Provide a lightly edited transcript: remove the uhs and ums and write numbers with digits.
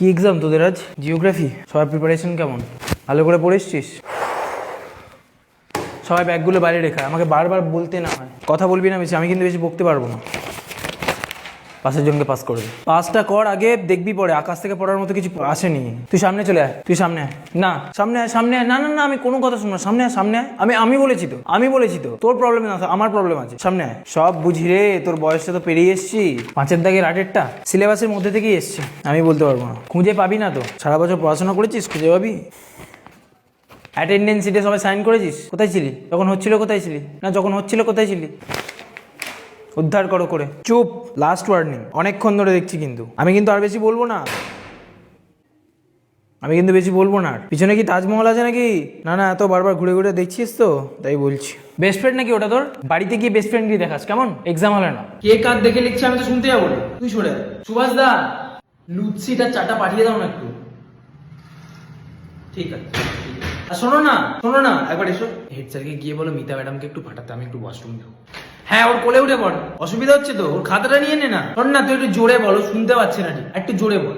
কি এক্সাম তোদের আজ? জিওগ্রাফি। সবার প্রিপারেশন কেমন? ভালো করে পড়েছিস? সবাই ব্যাগগুলো বাইরে রেখা, আমাকে বারবার বলতে না হয়। কথা বলবি না বেশি, আমি কিন্তু বেশি বকতে পারবো না। পাশের জনকে পাস করে দে। পাসটা কর আগে, দেখবি পরে। আকাশ থেকে পড়ার মতো কিছু আসেনি। তুই সামনে চলে আয়, তুই সামনে আয়। না সামনে আয়, সামনে আয়। না না না, আমি কোনো কথা শুনবো না। সামনে আয়, সামনে আয়। আমি বলেছি তো তোর প্রবলেম না, আমার প্রবলেম আছে। সামনে আয়। সব বুঝি রে, তোর বয়সটা তো পেরিয়ে এসছি। 5-এর দাগের 8-এরটা সিলেবাসের মধ্যে থেকেই এসছে। আমি বলতে পারবো না, খুঁজে পাবি না তো। সারা বছর পড়াশোনা করেছিস, খুঁজে পাবি? অ্যাটেন্ডেন্স শিটে সবাই সাইন করেছিস? কোথায় ছিলি যখন হচ্ছিল? কোথায় ছিলি? না যখন হচ্ছিল কোথায় ছিলি? উদ্ধার করো করে। চুপ, লাস্ট ওয়ার্নিং। অনেকক্ষণ ধরে দেখছি কিন্তু। আমি কিন্তু আর বেশি বলবো না। আর পিছনে কি তাজমহল আছে নাকি? না না, এত বারবার ঘুরে ঘুরে দেখছিস তো, তাই বলছি। বেস্ট ফ্রেন্ড নাকি ওটা তোর? বাড়িতে গিয়ে বেস্ট ফ্রেন্ড গিয়ে দেখাস কেমন? এক্সাম হলে না। কে কার দেখে লিখছে আমি তো শুনতে যাবো না। তুই সরে আয়। সুভাষ দা, লুচিটা চাটা পাঠিয়ে দাও না একটু। ঠিক আছে। আর শোনো না, একবার এসো। হেড স্যারকে গিয়ে বলো মিতা ম্যাডামকে একটু ফাটাতে, আমি একটু ওয়াশরুম যাবো। হ্যাঁ, ওর কোলে উঠে পড়। অসুবিধা হচ্ছে তো, ওর খাতাটা নিয়ে নে না। শোন না, তুই একটু জোরে বলো, শুনতে পাচ্ছে না ঠিক। একটু জোরে বল।